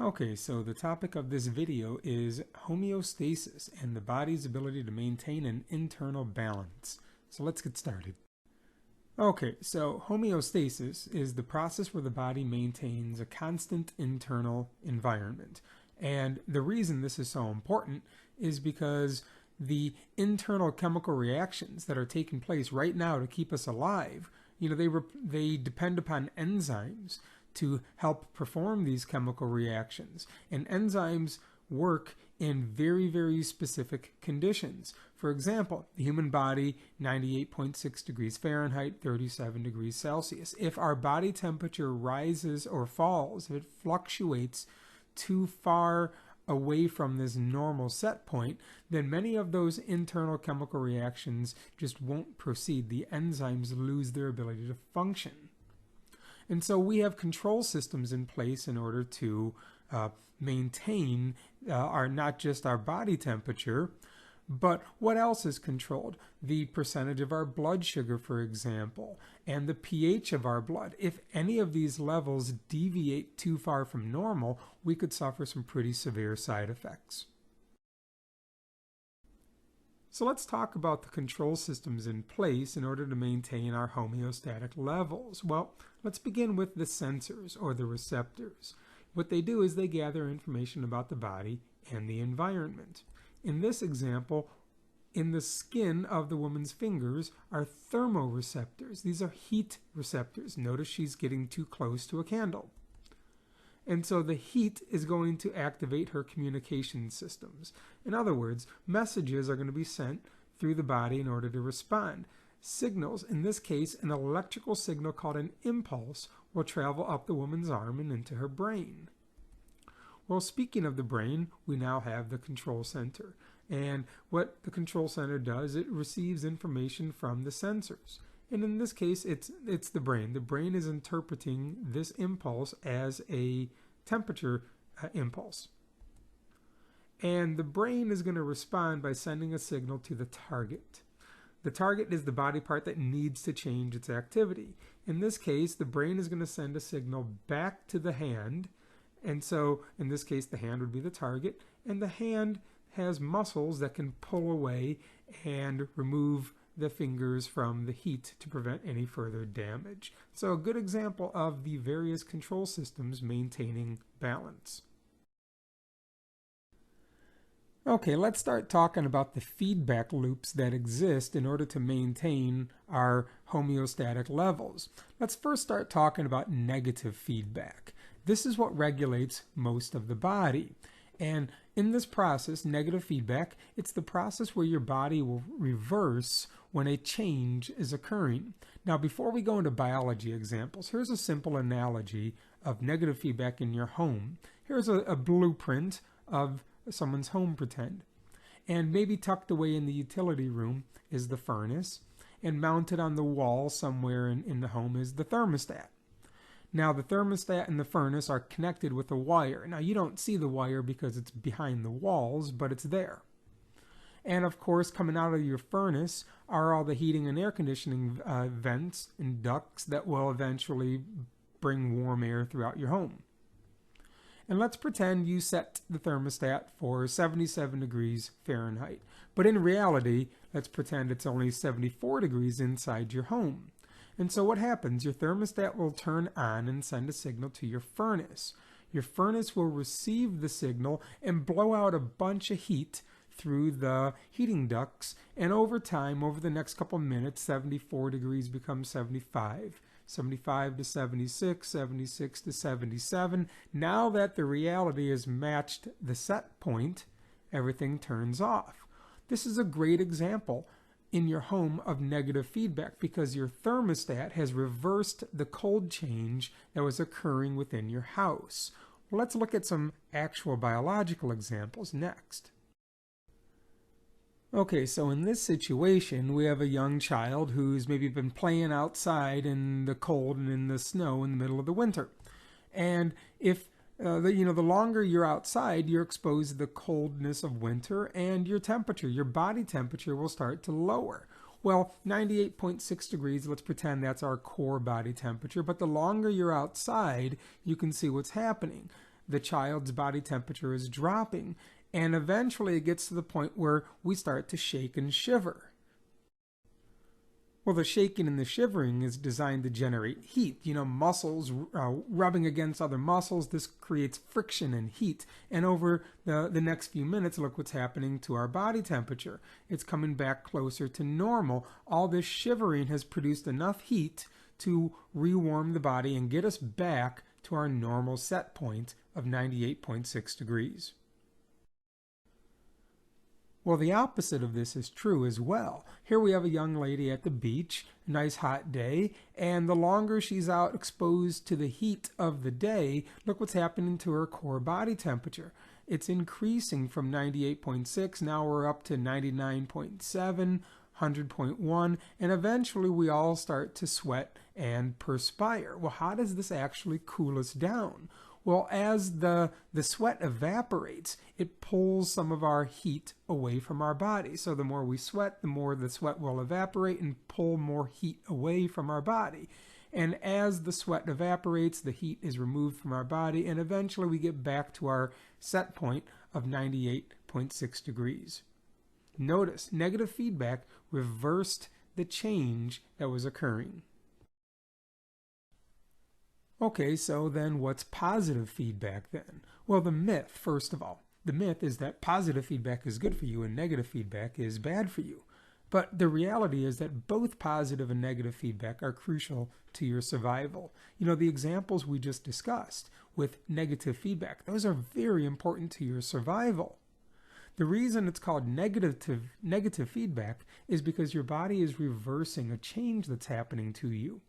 Okay, so the topic of this video is homeostasis and the body's ability to maintain an internal balance. So let's get started. Okay, so homeostasis is the process where the body maintains a constant internal environment. And the reason this is so important is because the internal chemical reactions that are taking place right now to keep us alive, they depend upon enzymes to help perform these chemical reactions. And enzymes work in very, very specific conditions. For example, the human body, 98.6 degrees Fahrenheit, 37 degrees Celsius. If our body temperature rises or falls, if it fluctuates too far away from this normal set point, then many of those internal chemical reactions just won't proceed. The enzymes lose their ability to function. And so we have control systems in place in order to maintain not just our body temperature, but what else is controlled? The percentage of our blood sugar, for example, and the pH of our blood. If any of these levels deviate too far from normal, we could suffer some pretty severe side effects. So let's talk about the control systems in place in order to maintain our homeostatic levels. Well, let's begin with the sensors or the receptors. What they do is they gather information about the body and the environment. In this example, in the skin of the woman's fingers are thermoreceptors. These are heat receptors. Notice she's getting too close to a candle. And so the heat is going to activate her communication systems. In other words, messages are going to be sent through the body in order to respond. Signals, in this case, an electrical signal called an impulse, will travel up the woman's arm and into her brain. Well, speaking of the brain, we now have the control center. And what the control center does, it receives information from the sensors. And in this case, it's the brain. The brain is interpreting this impulse as a temperature impulse. And the brain is going to respond by sending a signal to the target. The target is the body part that needs to change its activity. In this case, the brain is going to send a signal back to the hand. And so, in this case, the hand would be the target. And the hand has muscles that can pull away and remove the fingers from the heat to prevent any further damage. So a good example of the various control systems maintaining balance. Okay, let's start talking about the feedback loops that exist in order to maintain our homeostatic levels. Let's first start talking about negative feedback. This is what regulates most of the body. And in this process, negative feedback, it's the process where your body will reverse when a change is occurring. Now, before we go into biology examples, here's a simple analogy of negative feedback in your home. Here's a blueprint of someone's home, pretend. And maybe tucked away in the utility room is the furnace, and mounted on the wall somewhere in the home is the thermostat. Now, the thermostat and the furnace are connected with a wire. Now, you don't see the wire because it's behind the walls, but it's there. And of course, coming out of your furnace are all the heating and air conditioning vents and ducts that will eventually bring warm air throughout your home. And let's pretend you set the thermostat for 77 degrees Fahrenheit. But in reality, let's pretend it's only 74 degrees inside your home. And so what happens? Your thermostat will turn on and send a signal to your furnace. Your furnace will receive the signal and blow out a bunch of heat through the heating ducts. And over time, over the next couple minutes, 74 degrees becomes 75. 75 to 76, 76 to 77. Now that the reality has matched the set point, everything turns off. This is a great example in your home of negative feedback because your thermostat has reversed the cold change that was occurring within your house. Well, let's look at some actual biological examples next. Okay, so in this situation, we have a young child who's maybe been playing outside in the cold and in the snow in the middle of the winter. And if the longer you're outside, you're exposed to the coldness of winter, and your temperature, your body temperature, will start to lower. Well, 98.6 degrees, let's pretend that's our core body temperature, but the longer you're outside, you can see what's happening. the child's body temperature is dropping, and eventually it gets to the point where we start to shake and shiver. Well, the shaking and the shivering is designed to generate heat. Muscles rubbing against other muscles. This creates friction and heat. And over the next few minutes, look what's happening to our body temperature. It's coming back closer to normal. All this shivering has produced enough heat to rewarm the body and get us back to our normal set point of 98.6 degrees. Well, the opposite of this is true as well. Here we have a young lady at the beach, nice hot day, and the longer she's out exposed to the heat of the day, look what's happening to her core body temperature. It's increasing from 98.6, now we're up to 99.7, 100.1, and eventually we all start to sweat and perspire. Well, how does this actually cool us down? Well, as the sweat evaporates, it pulls some of our heat away from our body. So the more we sweat, the more the sweat will evaporate and pull more heat away from our body. And as the sweat evaporates, the heat is removed from our body, and eventually we get back to our set point of 98.6 degrees. Notice, negative feedback reversed the change that was occurring. Okay, so then what's positive feedback then? Well, the myth, first of all. The myth is that positive feedback is good for you and negative feedback is bad for you. But the reality is that both positive and negative feedback are crucial to your survival. The examples we just discussed with negative feedback, those are very important to your survival. The reason it's called negative feedback is because your body is reversing a change that's happening to you.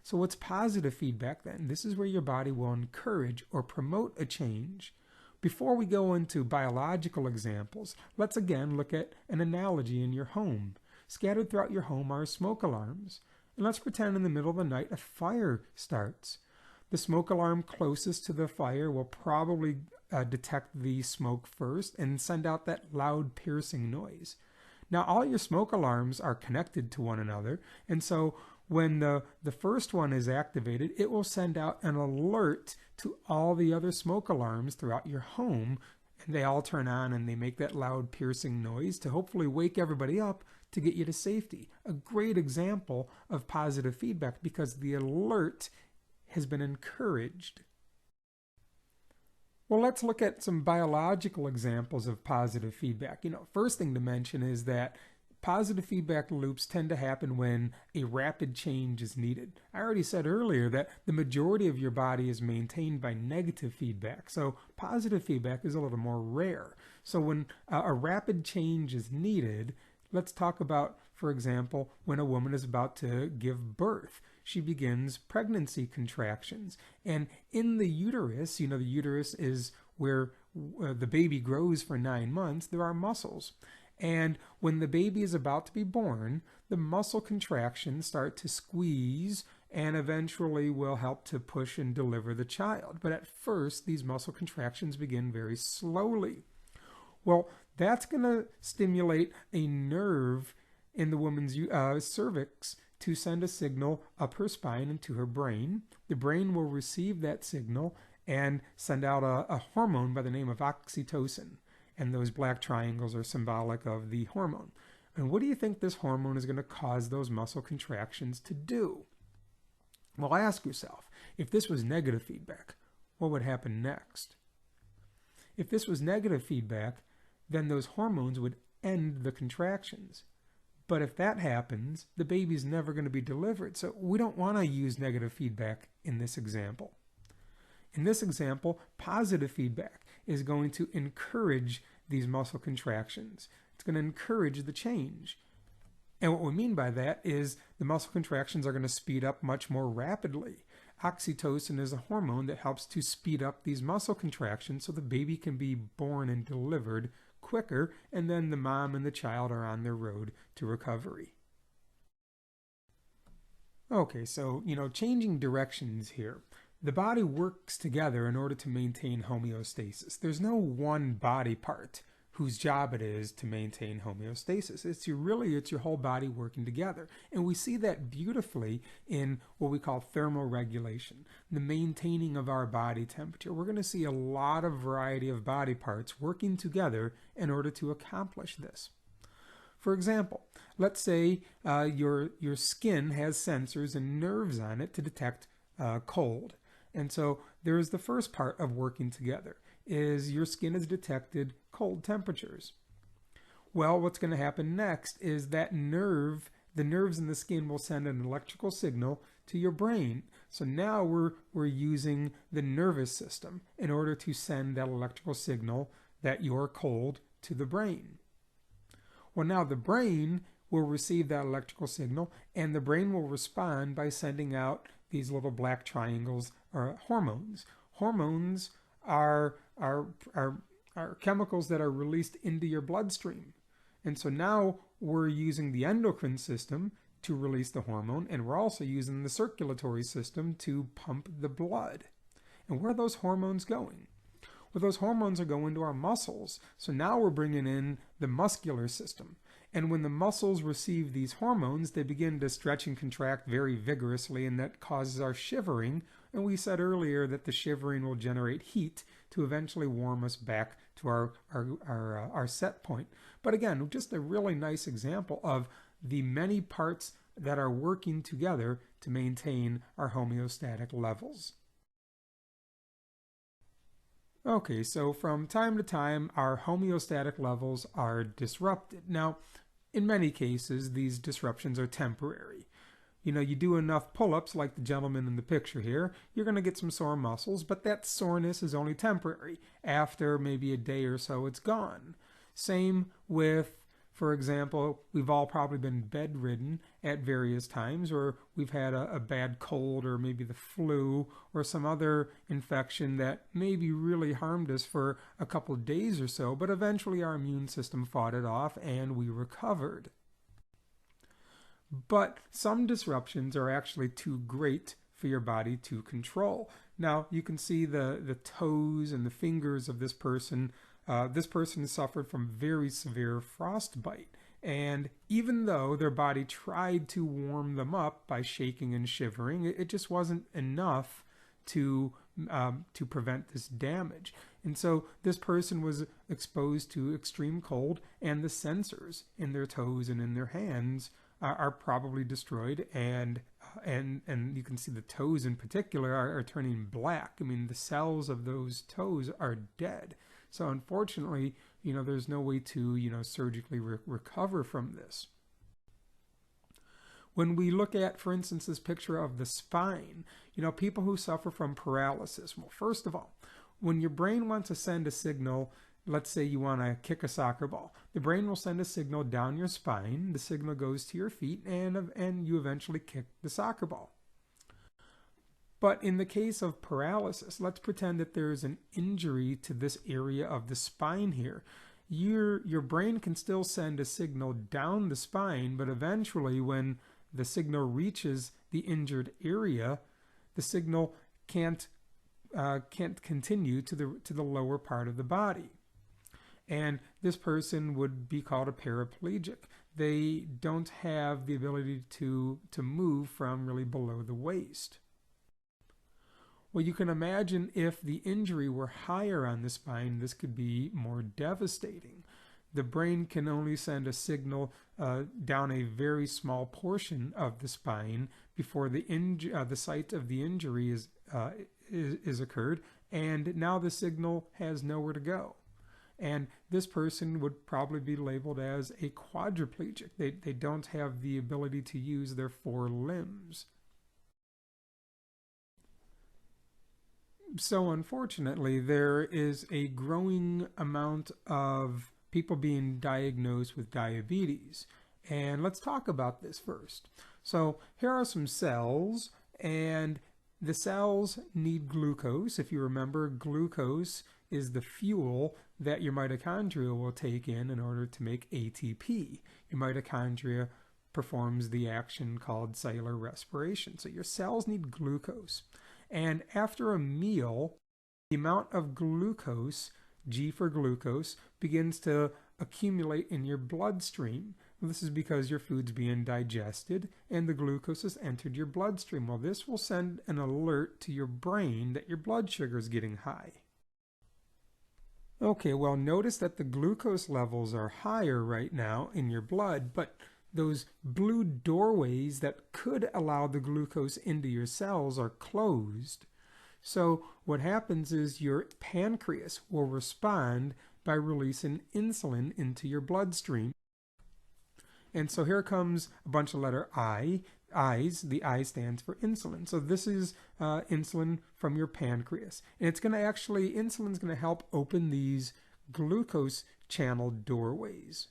So what's positive feedback then? This is where your body will encourage or promote a change. Before we go into biological examples, let's again look at an analogy in your home. Scattered throughout your home are smoke alarms. And let's pretend in the middle of the night a fire starts. The smoke alarm closest to the fire will probably detect the smoke first and send out that loud piercing noise. Now all your smoke alarms are connected to one another, and so when the first one is activated, it will send out an alert to all the other smoke alarms throughout your home, and they all turn on and they make that loud piercing noise to hopefully wake everybody up to get you to safety. A great example of positive feedback because the alert has been encouraged. Well, let's look at some biological examples of positive feedback. First thing to mention is that positive feedback loops tend to happen when a rapid change is needed. I already said earlier that the majority of your body is maintained by negative feedback, so positive feedback is a little more rare. So when a rapid change is needed, let's talk about, for example, when a woman is about to give birth. She begins pregnancy contractions, and in the uterus, the uterus is where the baby grows for 9 months, there are muscles. And when the baby is about to be born, the muscle contractions start to squeeze and eventually will help to push and deliver the child. But at first, these muscle contractions begin very slowly. Well, that's going to stimulate a nerve in the woman's cervix to send a signal up her spine and to her brain. The brain will receive that signal and send out a hormone by the name of oxytocin. And those black triangles are symbolic of the hormone. And what do you think this hormone is going to cause those muscle contractions to do? Well, ask yourself, if this was negative feedback, what would happen next? If this was negative feedback, then those hormones would end the contractions. But if that happens, the baby's never going to be delivered. So we don't want to use negative feedback in this example. In this example, positive feedback is going to encourage these muscle contractions. It's going to encourage the change. And what we mean by that is the muscle contractions are going to speed up much more rapidly. Oxytocin is a hormone that helps to speed up these muscle contractions so the baby can be born and delivered quicker, and then the mom and the child are on their road to recovery. Okay, so, changing directions here. The body works together in order to maintain homeostasis. There's no one body part whose job it is to maintain homeostasis. It's your whole body working together. And we see that beautifully in what we call thermoregulation, the maintaining of our body temperature. We're going to see a lot of variety of body parts working together in order to accomplish this. For example, let's say your skin has sensors and nerves on it to detect cold. And so there's the first part of working together, is your skin has detected cold temperatures. Well, what's going to happen next is that the nerves in the skin will send an electrical signal to your brain. So now we're using the nervous system in order to send that electrical signal that you're cold to the brain. Well, now the brain will receive that electrical signal, and the brain will respond by sending out these little black triangles, or hormones. Hormones are chemicals that are released into your bloodstream. And so now we're using the endocrine system to release the hormone, and we're also using the circulatory system to pump the blood. And where are those hormones going? Well, those hormones are going to our muscles. So now we're bringing in the muscular system. And when the muscles receive these hormones, they begin to stretch and contract very vigorously, and that causes our shivering. And we said earlier that the shivering will generate heat to eventually warm us back to our set point. But again, just a really nice example of the many parts that are working together to maintain our homeostatic levels. Okay, so from time to time, our homeostatic levels are disrupted. Now, in many cases, these disruptions are temporary. You do enough pull-ups like the gentleman in the picture here, you're going to get some sore muscles, but that soreness is only temporary. After maybe a day or so, it's gone. Same with, for example, we've all probably been bedridden at various times, or we've had a bad cold or maybe the flu or some other infection that maybe really harmed us for a couple of days or so, but eventually our immune system fought it off and we recovered. But some disruptions are actually too great for your body to control. Now, you can see the toes and the fingers of this person. This person suffered from very severe frostbite. And even though their body tried to warm them up by shaking and shivering, it just wasn't enough to prevent this damage. And so this person was exposed to extreme cold, and the sensors in their toes and in their hands are probably destroyed, and you can see the toes in particular are turning black. I mean, the cells of those toes are dead. So unfortunately, there's no way to, surgically recover from this. When we look at, for instance, this picture of the spine, people who suffer from paralysis. Well, first of all, when your brain wants to send a signal, let's say you want to kick a soccer ball, the brain will send a signal down your spine, the signal goes to your feet, and you eventually kick the soccer ball. But in the case of paralysis, let's pretend that there's an injury to this area of the spine here. Your brain can still send a signal down the spine, but eventually when the signal reaches the injured area, the signal can't continue to the lower part of the body. And this person would be called a paraplegic. They don't have the ability to move from really below the waist. Well, you can imagine if the injury were higher on the spine, this could be more devastating. The brain can only send a signal down a very small portion of the spine before the site of the injury is occurred, and now the signal has nowhere to go. And this person would probably be labeled as a quadriplegic. They don't have the ability to use their four limbs. So unfortunately, there is a growing amount of people being diagnosed with diabetes. And let's talk about this first. So here are some cells, and the cells need glucose. If you remember, glucose is the fuel that your mitochondria will take in order to make ATP. Your mitochondria performs the action called cellular respiration. So your cells need glucose. And after a meal, the amount of glucose G for glucose, begins to accumulate in your bloodstream. This is because your food's being digested and the glucose has entered your bloodstream. Well, this will send an alert to your brain that your blood sugar is getting high. Okay, well, notice that the glucose levels are higher right now in your blood, but those blue doorways that could allow the glucose into your cells are closed. So what happens is your pancreas will respond by releasing insulin into your bloodstream. And so here comes a bunch of letter I's. The I stands for insulin. So this is insulin from your pancreas. And it's going to insulin's going to help open these glucose channel doorways.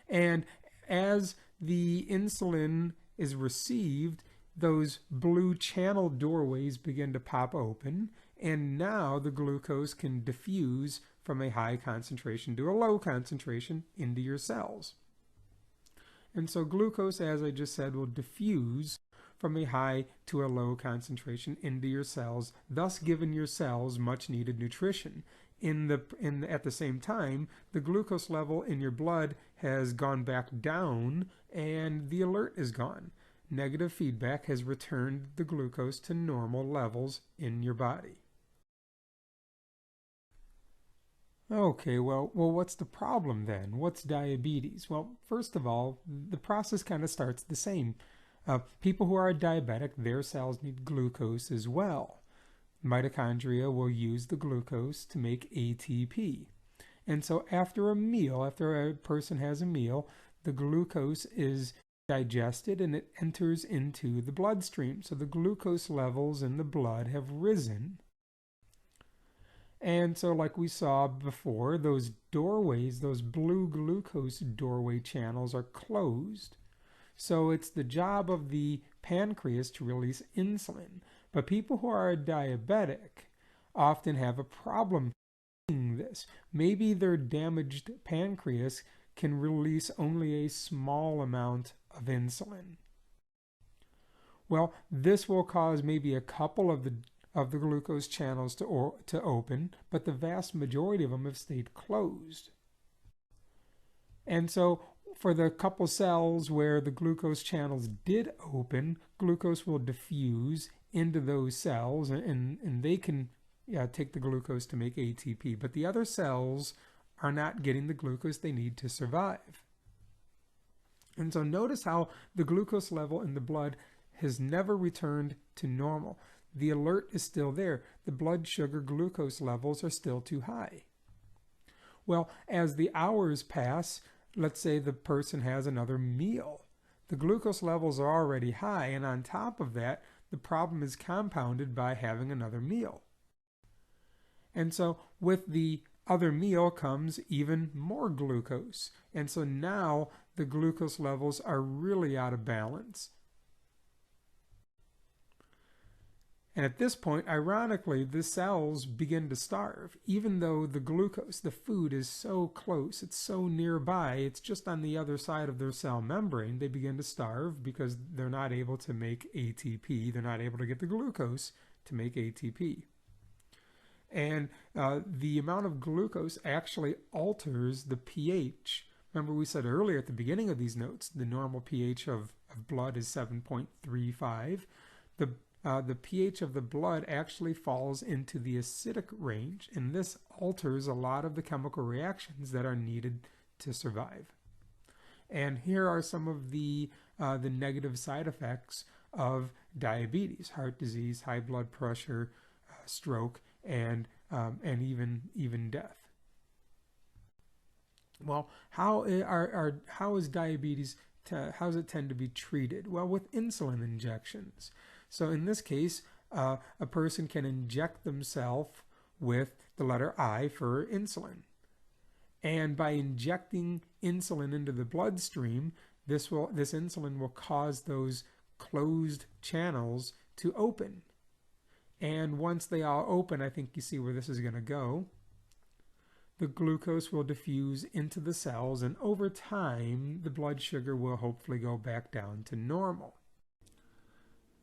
And as the insulin is received, those blue channel doorways begin to pop open, and now the glucose can diffuse from a high concentration to a low concentration into your cells. And so glucose, as I just said, will diffuse from a high to a low concentration into your cells, thus giving your cells much needed nutrition. At the same time, the glucose level in your blood has gone back down and the alert is gone. Negative feedback has returned the glucose to normal levels in your body. Okay, well, what's the problem then? What's diabetes? Well, first of all, the process kind of starts the same. People who are diabetic, their cells need glucose as well. Mitochondria will use the glucose to make ATP. And so after a person has a meal, the glucose is digested and it enters into the bloodstream. So the glucose levels in the blood have risen. And so like we saw before, those doorways, those blue glucose doorway channels are closed. So it's the job of the pancreas to release insulin. But people who are diabetic often have a problem doing this. Maybe their damaged pancreas can release only a small amount of insulin. Well, this will cause maybe a couple of the glucose channels to open, but the vast majority of them have stayed closed. And so for the couple cells where the glucose channels did open, glucose will diffuse into those cells and they can take the glucose to make ATP. But the other cells are not getting the glucose they need to survive. And so notice how the glucose level in the blood has never returned to normal. The alert is still there. The blood sugar glucose levels are still too high. Well, as the hours pass, let's say the person has another meal. The glucose levels are already high, and on top of that, the problem is compounded by having another meal. And so with the other meal comes even more glucose. And so now the glucose levels are really out of balance. And at this point, ironically, the cells begin to starve. Even though the glucose, the food, is so close, it's so nearby, it's just on the other side of their cell membrane, they begin to starve because they're not able to make ATP. They're not able to get the glucose to make ATP. And the amount of glucose actually alters the pH. Remember we said earlier at the beginning of these notes, the normal pH of blood is 7.35. The pH of the blood actually falls into the acidic range, and this alters a lot of the chemical reactions that are needed to survive. And here are some of the negative side effects of diabetes: heart disease, high blood pressure, stroke, and even death. Well, how is diabetes? How does it tend to be treated? Well, with insulin injections. So in this case, a person can inject themselves with the letter I for insulin. And by injecting insulin into the bloodstream, this insulin will cause those closed channels to open. And once they all open, I think you see where this is going to go. The glucose will diffuse into the cells, and over time, the blood sugar will hopefully go back down to normal.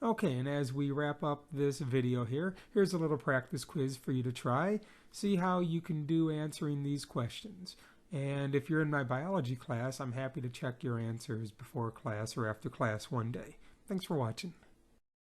Okay, and as we wrap up this video here, here's a little practice quiz for you to try. See how you can do answering these questions. And if you're in my biology class, I'm happy to check your answers before class or after class one day. Thanks for watching.